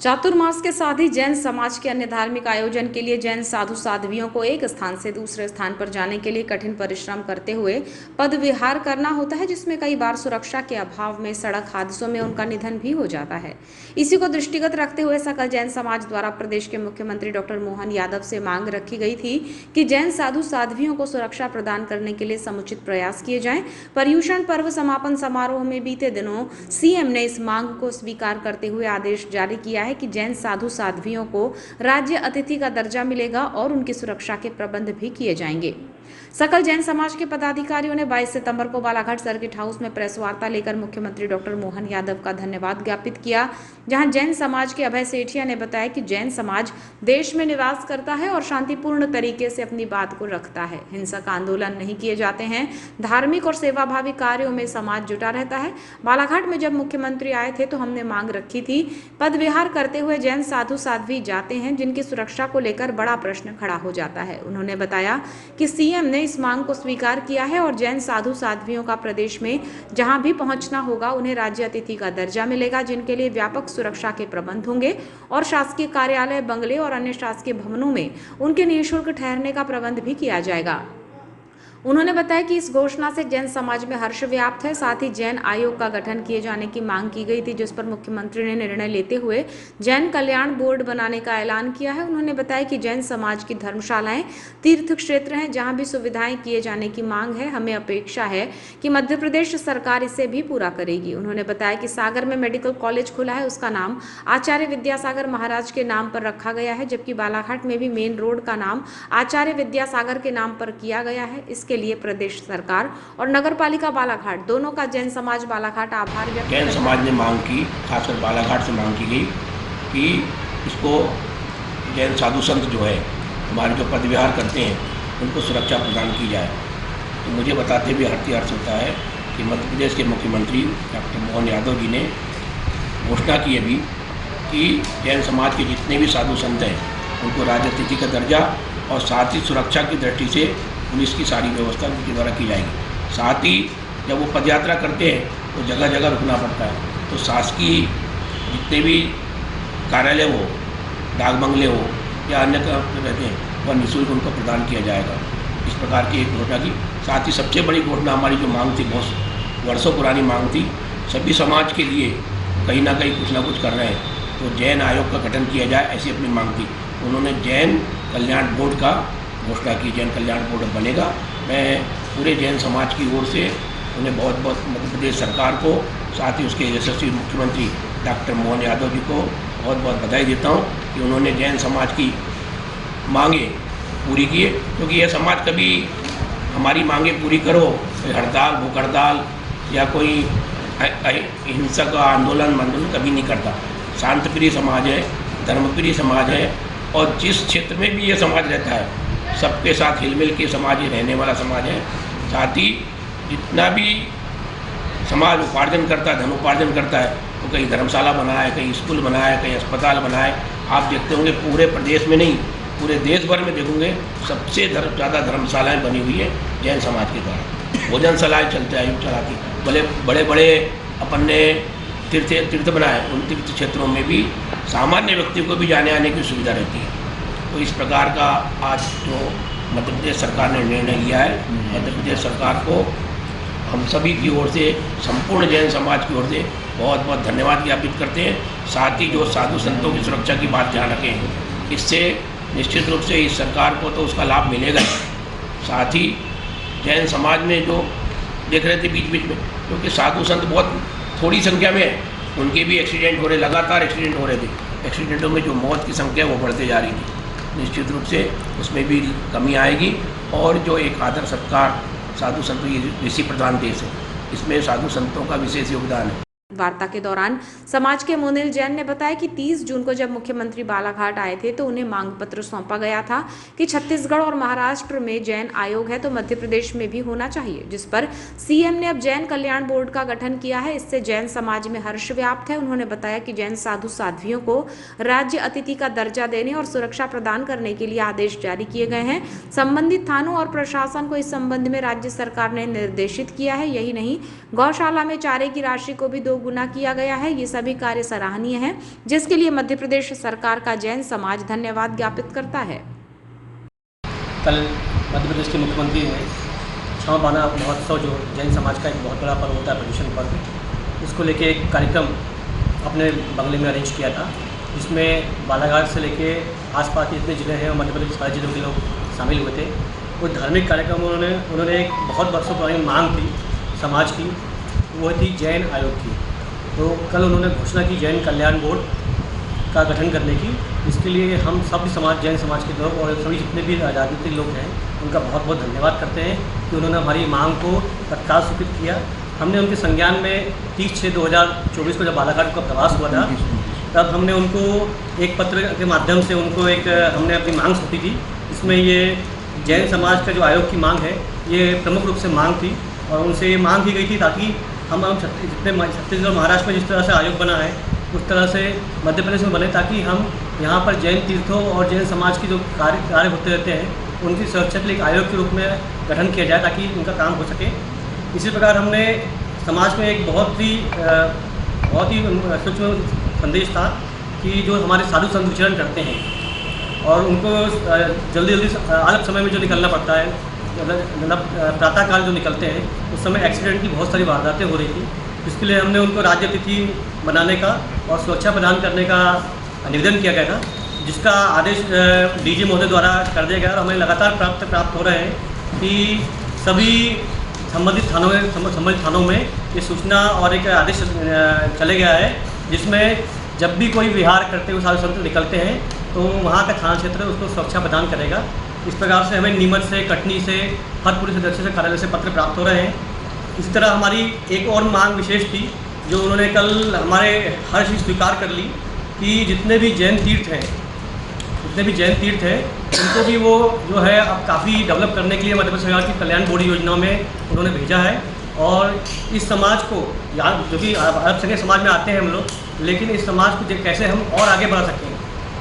चातुर्मास के साथ ही जैन समाज के अन्य धार्मिक आयोजन के लिए जैन साधु साध्वियों को एक स्थान से दूसरे स्थान पर जाने के लिए कठिन परिश्रम करते हुए पद विहार करना होता है, जिसमें कई बार सुरक्षा के अभाव में सड़क हादसों में उनका निधन भी हो जाता है। इसी को दृष्टिगत रखते हुए सकल जैन समाज द्वारा प्रदेश के मुख्यमंत्री डॉक्टर मोहन यादव से मांग रखी गई थी कि जैन साधु साध्वियों को सुरक्षा प्रदान करने के लिए समुचित प्रयास किए जाएं। पर्युषण पर्व समापन समारोह में बीते दिनों सीएम ने इस मांग को स्वीकार करते हुए आदेश जारी किया है कि जैन साधु साध्वियों को राज्य अतिथि का दर्जा मिलेगा और उनकी सुरक्षा के प्रबंध भी किए जाएंगे। सकल जैन समाज के पदाधिकारियों ने 22 सितंबर को बालाघाट सर्किट हाउस में प्रेस वार्ता लेकर मुख्यमंत्री डॉक्टर मोहन यादव का धन्यवाद ज्ञापित किया, जहां जैन समाज के अभय सेठिया ने बताया कि जैन समाज देश में निवास करता है और शांतिपूर्ण तरीके से अपनी बात को रखता है। हिंसक आंदोलन नहीं किए जाते हैं। धार्मिक और सेवाभावी कार्यों में समाज जुटा रहता है। बालाघाट में जब मुख्यमंत्री आए थे तो हमने मांग रखी थी, पद विहार करते हुए जैन साधु साध्वी जाते हैं जिनकी सुरक्षा को लेकर बड़ा प्रश्न खड़ा हो जाता है। उन्होंने बताया कि सीएम ने इस मांग को स्वीकार किया है और जैन साधु साध्वियों का प्रदेश में जहां भी पहुंचना होगा उन्हें राज्य अतिथि का दर्जा मिलेगा, जिनके लिए व्यापक सुरक्षा के प्रबंध होंगे और शासकीय कार्यालय, बंगले और अन्य शासकीय भवनों में उनके निःशुल्क ठहरने का प्रबंध भी किया जाएगा। उन्होंने बताया कि इस घोषणा से जैन समाज में हर्ष व्याप्त है। साथ ही जैन आयोग का गठन किए जाने की मांग की गई थी, जिस पर मुख्यमंत्री ने निर्णय लेते हुए जैन कल्याण बोर्ड बनाने का ऐलान किया है। उन्होंने बताया कि जैन समाज की धर्मशालाएं तीर्थ क्षेत्र हैं जहां भी सुविधाएं किए जाने की मांग है। हमें अपेक्षा है कि मध्य प्रदेश सरकार इसे भी पूरा करेगी। उन्होंने बताया कि सागर में मेडिकल कॉलेज खुला है, उसका नाम आचार्य विद्यासागर महाराज के नाम पर रखा गया है, जबकि बालाघाट में भी मेन रोड का नाम आचार्य विद्यासागर के नाम पर किया गया है। के लिए प्रदेश सरकार और नगर पालिका बालाघाट दोनों का जैन समाज बालाघाट आभार व्यक्त। जैन समाज ने मांग की, खासकर बालाघाट से मांग की गई कि इसको जैन साधु संत जो है हमारे जो पद विहार करते हैं उनको सुरक्षा प्रदान की जाए। तो मुझे बताते हुए हर्ष होता है कि मध्य प्रदेश के मुख्यमंत्री डॉक्टर मोहन यादव जी ने घोषणा की अभी कि जैन समाज के जितने भी साधु संत हैं उनको राज्य अतिथि का दर्जा और साथ ही सुरक्षा की दृष्टि से पुलिस की सारी व्यवस्था उनके द्वारा की जाएगी। साथ ही जब वो पदयात्रा करते हैं तो जगह जगह रुकना पड़ता है, तो शासकीय जितने भी कार्यालय हो, डाक बंगले हो या अन्य रहते हैं वह निःशुल्क उनको प्रदान किया जाएगा। इस प्रकार की एक घोषणा की। साथ ही सबसे बड़ी घोषणा हमारी जो मांग थी, बहुत वर्षों पुरानी मांग थी, सभी समाज के लिए कहीं ना कहीं कुछ ना कुछ कर रहे हैं, तो जैन आयोग का गठन किया जाए, ऐसी अपनी मांग थी। उन्होंने जैन कल्याण बोर्ड का घोषणा की, जैन कल्याण बोर्ड बनेगा। मैं पूरे जैन समाज की ओर से उन्हें बहुत बहुत मध्य प्रदेश सरकार को, साथ ही उसके यशस्वी मुख्यमंत्री डॉक्टर मोहन यादव जी को बहुत बहुत बधाई देता हूं कि उन्होंने जैन समाज की मांगे पूरी की है। क्योंकि यह समाज कभी हमारी मांगे पूरी करो, कोई हड़ताल, भूख हड़ताल या कोई हिंसक आंदोलन कभी नहीं करता। शांतप्रिय समाज है, धर्मप्रिय समाज है और जिस क्षेत्र में भी ये समाज रहता है सबके साथ हिलमिल के समाज ही रहने वाला समाज है। साथ ही जितना भी समाज उपार्जन करता है, धन उपार्जन करता है, तो कहीं धर्मशाला बनाया है, कहीं स्कूल बनाया है, कहीं अस्पताल बनाया है। आप देखते होंगे पूरे प्रदेश में नहीं, पूरे देश भर में देखोगे सबसे ज़्यादा धर्मशालाएँ बनी हुई है जैन समाज के द्वारा। भोजनशालाएँ चलते आयु चलाती, बड़े बड़े अपन ने तीर्थ बनाए, उन तीर्थ क्षेत्रों में भी सामान्य व्यक्ति को भी जाने आने की सुविधा रहती है। तो इस प्रकार का आज जो मध्य प्रदेश सरकार ने निर्णय लिया है, मध्य प्रदेश सरकार को हम सभी की ओर से, संपूर्ण जैन समाज की ओर से बहुत बहुत धन्यवाद ज्ञापित करते हैं। साथ ही जो साधु संतों की सुरक्षा की बात ध्यान रखें, इससे निश्चित रूप से इस सरकार को तो उसका लाभ मिलेगा। साथ ही जैन समाज में जो देख रहे थे बीच बीच में, क्योंकि साधु संत बहुत थोड़ी संख्या में है, उनके भी एक्सीडेंट हो रहे, लगातार एक्सीडेंट हो रहे थे। एक्सीडेंटों में जो मौत की संख्या वो बढ़ते जा रही थी। निश्चित रूप से उसमें भी कमी आएगी और जो एक आदर सत्कार साधु संतों की ऋषि प्रधान देश है, इसमें साधु संतों का विशेष योगदान है। वार्ता के दौरान समाज के मोनिल जैन ने बताया कि 30 जून को जब मुख्यमंत्री बालाघाट आए थे तो उन्हें मांग पत्र सौंपा गया था कि छत्तीसगढ़ और महाराष्ट्र में जैन आयोग है तो मध्य प्रदेश में भी होना चाहिए, जिस पर सीएम ने अब जैन कल्याण बोर्ड का गठन किया है। इससे जैन समाज में हर्ष व्याप्त है। उन्होंने बताया कि जैन साधु साध्वियों को राज्य अतिथि का दर्जा देने और सुरक्षा प्रदान करने के लिए आदेश जारी किए गए हैं। संबंधित थानों और प्रशासन को इस संबंध में राज्य सरकार ने निर्देशित किया है। यही नहीं, गौशाला में चारे की राशि को भी 2 दोगुना किया गया है। ये सभी कार्य सराहनीय है, जिसके लिए मध्य प्रदेश सरकार का जैन समाज धन्यवाद ज्ञापित करता है। कल मध्य प्रदेश के मुख्यमंत्री ने क्षमा पाना महोत्सव, जो जैन समाज का एक बहुत बड़ा पर्व होता है, पर्युषण पर्व, उसको लेके एक कार्यक्रम अपने बंगले में अरेंज किया था, जिसमें बालाघाट से लेके आसपास के जितने ज़िले हैं और मध्य प्रदेश सारे जिलों के लोग शामिल हुए थे। वो धार्मिक कार्यक्रम उन्होंने एक बहुत वर्षों पुरानी मांग थी समाज की, वो थी जैन आयोग की। तो कल उन्होंने घोषणा की जैन कल्याण बोर्ड का गठन करने की। इसके लिए हम सभी समाज, जैन समाज के लोग और सभी जितने भी राजनीतिक लोग हैं, उनका बहुत बहुत धन्यवाद करते हैं कि उन्होंने हमारी मांग को तत्काल स्वीकृत किया। हमने उनके संज्ञान में 30/6/2024 को जब बालाघाट का प्रवास हुआ था, तब हमने उनको एक पत्र के माध्यम से हमने अपनी मांग सौंपी थी। इसमें ये जैन समाज का जो आयोग की मांग है, ये प्रमुख रूप से मांग थी और उनसे ये मांग की गई थी ताकि हम जितने छत्तीसगढ़ महाराष्ट्र में जिस तरह से आयोग बना है, उस तरह से मध्य प्रदेश में बने, ताकि हम यहाँ पर जैन तीर्थों और जैन समाज की जो कार्य होते रहते हैं, उनकी सुरक्षा के लिए एक आयोग के रूप में गठन किया जाए ताकि उनका काम हो सके। इसी प्रकार हमने समाज में एक बहुत ही सूक्ष्म संदेश था कि जो हमारे साधु संत विचरण करते हैं और उनको जल्दी अलग समय में जो निकलना पड़ता है, मतलब प्रातःकाल जो निकलते हैं, उस समय एक्सीडेंट की बहुत सारी वारदातें हो रही थी। इसके लिए हमने उनको राज्य तिथि बनाने का और सुरक्षा प्रदान करने का निवेदन किया गया था, जिसका आदेश डीजी महोदय द्वारा कर दिया गया और हमें लगातार प्राप्त हो रहे हैं कि सभी संबंधित थानों में ये सूचना और एक आदेश चले गया है, जिसमें जब भी कोई विहार करते हुए साधु संत निकलते हैं तो वहाँ का थाना क्षेत्र उसको सुरक्षा प्रदान करेगा। इस प्रकार से हमें नीमच से, कटनी से, हर पुलिस अधीक्षक से कार्यालय से पत्र प्राप्त हो रहे हैं। इस तरह हमारी एक और मांग विशेष थी, जो उन्होंने कल हमारे हर चीज़ स्वीकार कर ली कि जितने भी जैन तीर्थ हैं उनको भी वो जो है अब काफ़ी डेवलप करने के लिए मध्य प्रदेश सरकार की कल्याण बोर्ड योजनाओं में उन्होंने भेजा है। और इस समाज को, जो कि अल्पसंख्यक समाज में आते हैं हम लोग, लेकिन इस समाज को कैसे हम और आगे बढ़ा सकें,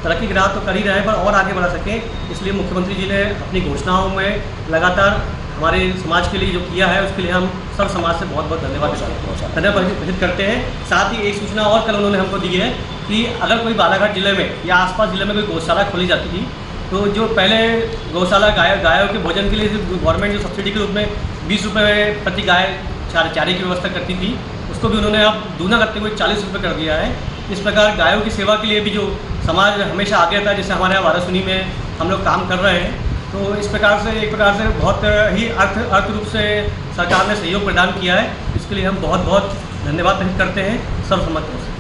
तरक्की की राह तो कर ही रहे हैं पर और आगे बढ़ा सकें, इसलिए मुख्यमंत्री जी ने अपनी घोषणाओं में लगातार हमारे समाज के लिए जो किया है, उसके लिए हम सब समाज से बहुत बहुत धन्यवाद व्यक्त करते हैं। साथ ही एक सूचना और कल उन्होंने हमको दी है कि अगर कोई बालाघाट जिले में या आसपास जिले में कोई गौशाला खोली जाती थी, तो जो पहले गौशाला गायों के भोजन के लिए गवर्नमेंट जो सब्सिडी के रूप में 20 रुपये प्रति गाय चारे की व्यवस्था करती थी, उसको भी उन्होंने अब दूना करते हुए 40 रुपये कर दिया है। इस प्रकार गायों की सेवा के लिए भी जो समाज हमेशा आगे आता है, जैसे हमारे यहाँ वारासुनी में हम लोग काम कर रहे हैं, तो इस प्रकार से एक प्रकार से बहुत ही अर्थ रूप से सरकार ने सहयोग प्रदान किया है। इसके लिए हम बहुत बहुत धन्यवाद व्यक्त करते हैं सर्वसम्मत रूप से।